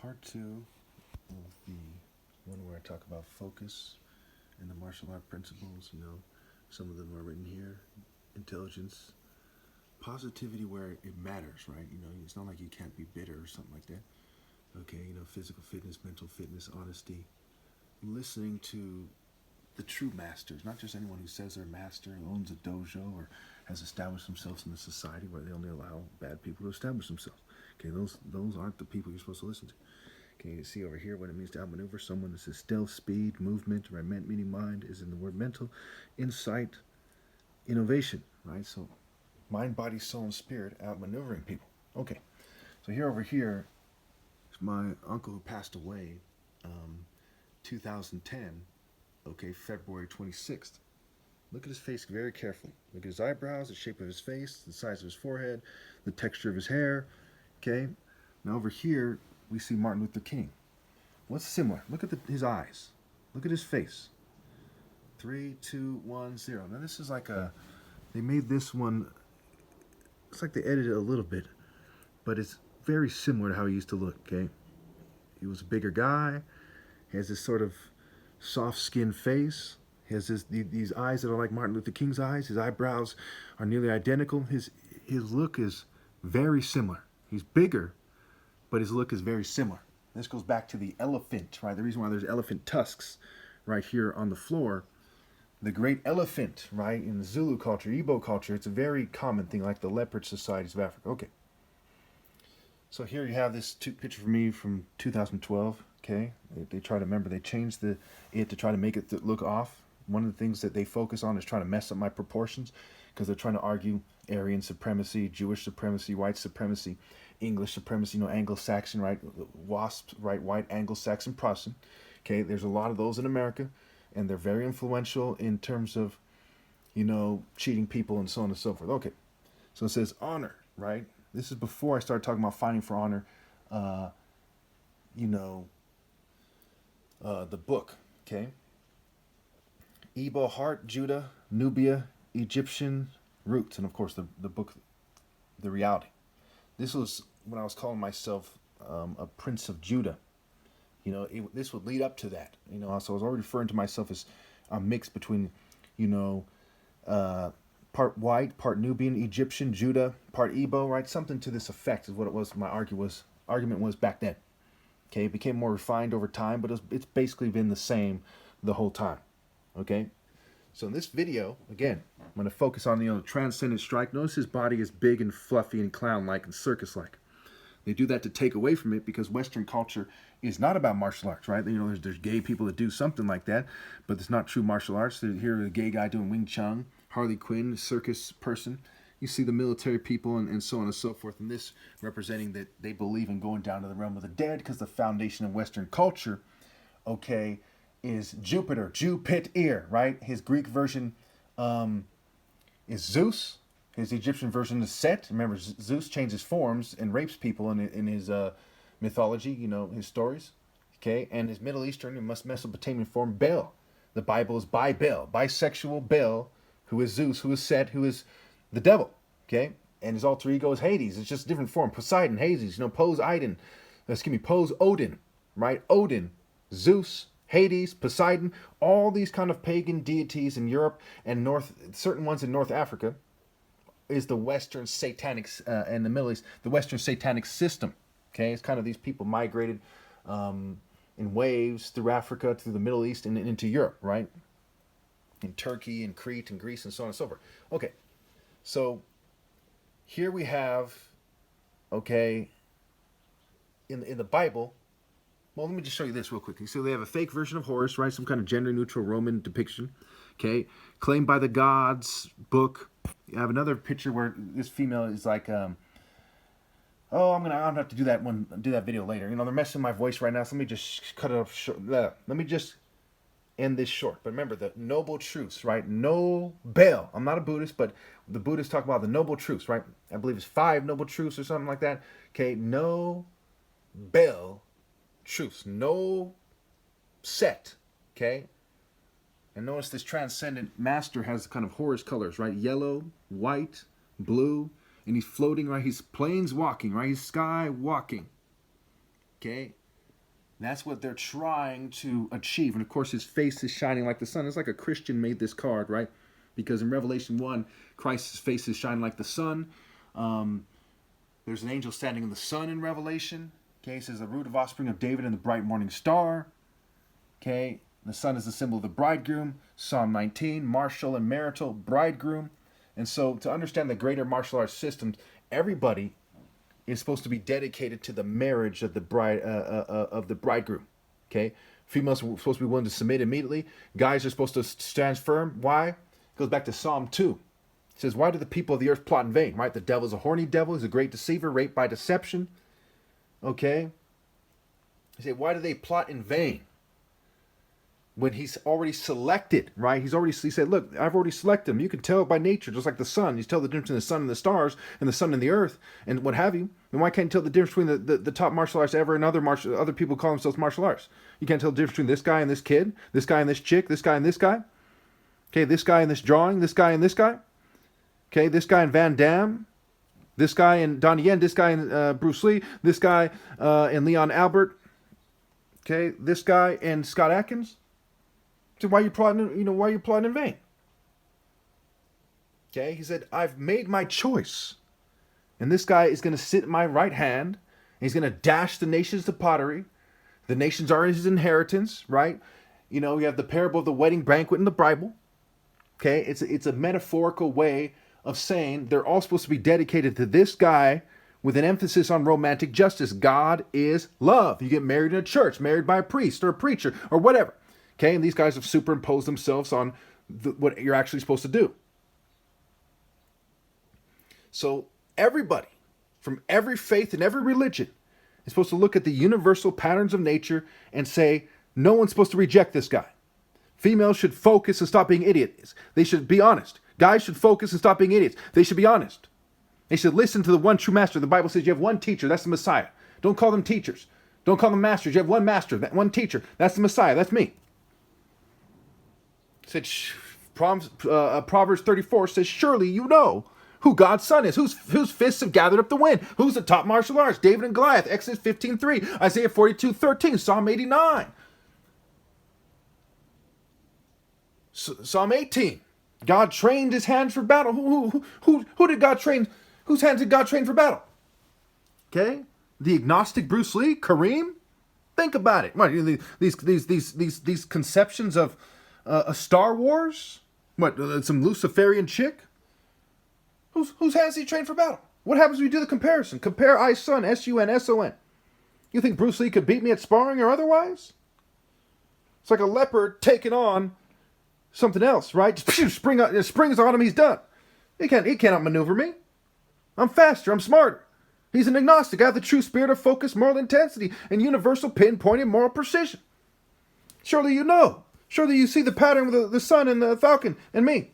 part two of the one where I talk about focus and the martial art principles. Some of them are written here. Intelligence, positivity where it matters, right? It's not like you can't be bitter or something like that. Okay, physical fitness, mental fitness, honesty, listening to the true masters, not just anyone who says they're master, owns a dojo, or has established themselves in the society where they only allow bad people to establish themselves. Okay, those aren't the people you're supposed to listen to. Okay, you see over here what it means to outmaneuver someone. This is stealth, speed, movement, right? Meaning mind is in the word mental, insight, innovation, right? So mind, body, soul, and spirit outmaneuvering people. Okay, so here over here is my uncle who passed away 2010, okay, February 26th. Look at his face very carefully. Look at his eyebrows, the shape of his face, the size of his forehead, the texture of his hair. Okay? Now over here, we see Martin Luther King. What's similar? Look at his eyes. Look at his face. 3, 2, 1, 0. Now this is like they made this one, it's like they edited it a little bit, but it's very similar to how he used to look, okay? He was a bigger guy. He has this sort of soft-skinned face. He has these eyes that are like Martin Luther King's eyes. His eyebrows are nearly identical. His look is very similar. He's bigger, but his look is very similar. This goes back to the elephant, right? The reason why there's elephant tusks right here on the floor. The great elephant, right? In the Zulu culture, Ibos culture, it's a very common thing, like the leopard societies of Africa. Okay. So here you have this picture of me from 2012. Okay, they try to remember. They changed it to try to make it look off. One of the things that they focus on is trying to mess up my proportions because they're trying to argue Aryan supremacy, Jewish supremacy, white supremacy, English supremacy, Anglo-Saxon, right? WASP, right? White Anglo-Saxon Protestant. Okay, there's a lot of those in America, and they're very influential in terms of, cheating people and so on and so forth. Okay, so it says honor, right? This is before I started talking about fighting for honor. The book, okay? Igbo heart, Judah, Nubia, Egyptian roots, and of course the book, The Reality. This was when I was calling myself a prince of Judah. This would lead up to that. So I was already referring to myself as a mix between, part white, part Nubian, Egyptian, Judah, part Igbo, right? Something to this effect is what it was. My argument was back then. Okay, it became more refined over time, but it's basically been the same the whole time. Okay, so in this video, again, I'm going to focus on the transcendent strike. Notice his body is big and fluffy and clown-like and circus-like. They do that to take away from it because Western culture is not about martial arts, right? There's gay people that do something like that, but it's not true martial arts. Here, a gay guy doing Wing Chun, Harley Quinn, circus person. You see the military people and so on and so forth, and this representing that they believe in going down to the realm of the dead because the foundation of Western culture, okay, is Jupiter, Jupiter, right? His Greek version is Zeus. His Egyptian version is Set. Remember, Zeus changes forms and rapes people in his mythology, his stories. Okay, and his Middle Eastern and Mesopotamian form, Baal. The Bible is by Baal, bisexual Baal, who is Zeus, who is Set, who is the devil, okay? And his alter ego is Hades. It's just a different form. Poseidon, Hades, Pose Odin, right? Odin, Zeus, Hades, Poseidon, all these kind of pagan deities in Europe and certain ones in North Africa is the Western satanic, and the Middle East, the Western satanic system, okay? It's kind of these people migrated in waves through Africa, through the Middle East, and into Europe, right? In Turkey and Crete and Greece and so on and so forth. Okay. So here we have, okay, in the Bible, well, let me just show you this real quickly. So they have a fake version of Horus, right? Some kind of gender-neutral Roman depiction, okay? Claimed by the gods book. You have another picture where this female is like, I'm gonna have to do that video later. They're messing my voice right now, so let me just cut it off short. Let me just end this short. But remember the noble truths, right? No Baal. I'm not a Buddhist, but the Buddhists talk about the noble truths, right? I believe it's 5 noble truths or something like that. Okay, no Baal truths, no Set. Okay, and notice this transcendent master has kind of Horus colors, right? Yellow, white, blue, and he's floating, right? He's plains walking, right? He's sky walking. Okay, That's what they're trying to achieve. And of course, his face is shining like the sun. It's like a Christian made this card, right? Because in Revelation 1, Christ's face is shining like the sun. There's an angel standing in the sun in Revelation. Okay, it says the root of offspring of David and the bright morning star. Okay, the sun is the symbol of the bridegroom. Psalm 19, martial and marital bridegroom. And so to understand the greater martial arts systems, everybody is supposed to be dedicated to the marriage of the bridegroom. Okay, females are supposed to be willing to submit immediately. Guys are supposed to stand firm. Why? It goes back to Psalm 2. It says, why do the people of the earth plot in vain? Right? The devil is a horny devil. He's a great deceiver, raped by deception. Okay. I say, why do they plot in vain? When he's already selected, right? He said, look, I've already selected him. You can tell by nature, just like the sun. You tell the difference between the sun and the stars, and the sun and the earth, and what have you. And why can't you tell the difference between the top martial arts ever and other people call themselves martial arts? You can't tell the difference between this guy and this kid, this guy and this chick, this guy and this guy. Okay, this guy and this drawing, this guy and this guy. Okay, this guy and Van Damme, this guy and Donnie Yen, this guy and Bruce Lee, this guy and Leon Albert. Okay, this guy and Scott Atkins. So why are you plotting? Why are you plotting in vain? Okay, he said, I've made my choice, and this guy is going to sit at my right hand. And he's going to dash the nations to pottery. The nations are his inheritance, right? We have the parable of the wedding banquet in the Bible. Okay, it's a metaphorical way of saying they're all supposed to be dedicated to this guy with an emphasis on romantic justice. God is love. You get married in a church, married by a priest or a preacher or whatever. Okay, and these guys have superimposed themselves on what you're actually supposed to do. So everybody from every faith and every religion is supposed to look at the universal patterns of nature and say, no one's supposed to reject this guy. Females should focus and stop being idiots. They should be honest. Guys should focus and stop being idiots. They should be honest. They should listen to the one true master. The Bible says you have one teacher. That's the Messiah. Don't call them teachers. Don't call them masters. You have one master, that one teacher. That's the Messiah. That's me. Said Proverbs 34 says, surely you know who God's son is, whose fists have gathered up the wind, who's the top martial arts, David and Goliath, Exodus 15:3, Isaiah 42:13, Psalm 89, Psalm 18. God trained his hands for battle. Who did God train? Whose hands did God train for battle? Okay, the agnostic Bruce Lee, Kareem. Think about it. What, these conceptions of a Star Wars? What, some Luciferian chick? Whose hands he trained for battle? What happens when you do the comparison? Compare I-Sun, S-U-N, S-O-N. You think Bruce Lee could beat me at sparring or otherwise? It's like a leopard taking on something else, right? Springs on him, he's done. He cannot maneuver me. I'm faster, I'm smarter. He's an agnostic. I have the true spirit of focus, moral intensity, and universal pinpointed moral precision. Surely you know. Surely you see the pattern with the sun and the falcon and me.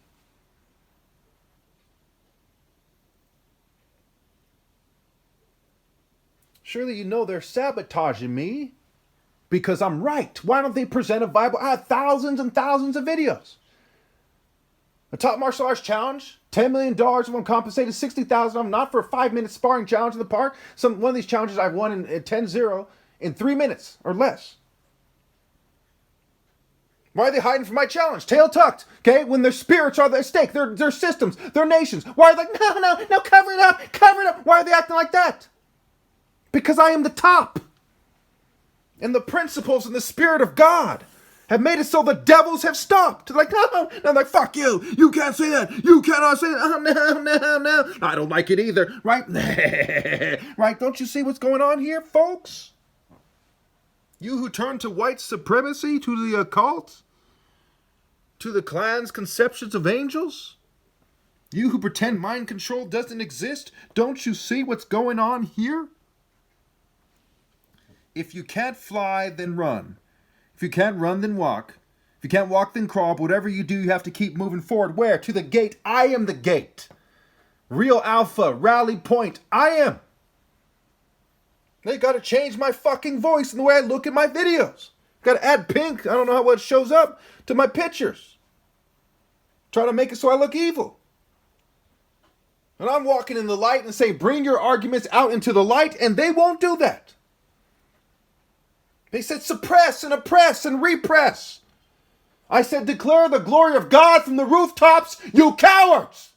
Surely you know they're sabotaging me because I'm right. Why don't they present a Bible? I have thousands and thousands of videos. A top martial arts challenge, $10 million if I'm compensated, $60,000 I'm not for a 5-minute sparring challenge in the park. One of these challenges I've won in 10-0 in 3 minutes or less. Why are they hiding from my challenge? Tail tucked, okay? When their spirits are at stake, their systems, their nations. Why are they like, no, cover it up. Why are they acting like that? Because I am the top. And the principles and the Spirit of God have made it so the devils have stopped. Like, no. I'm like, fuck you. You can't say that. You cannot say that. Oh, no. I don't like it either. Right? Right? Don't you see what's going on here, folks? You who turn to white supremacy, to the occult, to the clan's conceptions of angels, you who pretend mind control doesn't exist, don't you see what's going on here? If you can't fly, then run. If you can't run, then walk. If you can't walk, then crawl. But whatever you do, you have to keep moving forward. Where? To the gate. I am the gate. Real alpha, rally point. I am. They got to change my fucking voice and the way I look at my videos. Got to add pink. I don't know how it shows up to my pictures. Try to make it so I look evil. And I'm walking in the light and saying, bring your arguments out into the light, and they won't do that. They said suppress and oppress and repress. I said declare the glory of God from the rooftops, you cowards.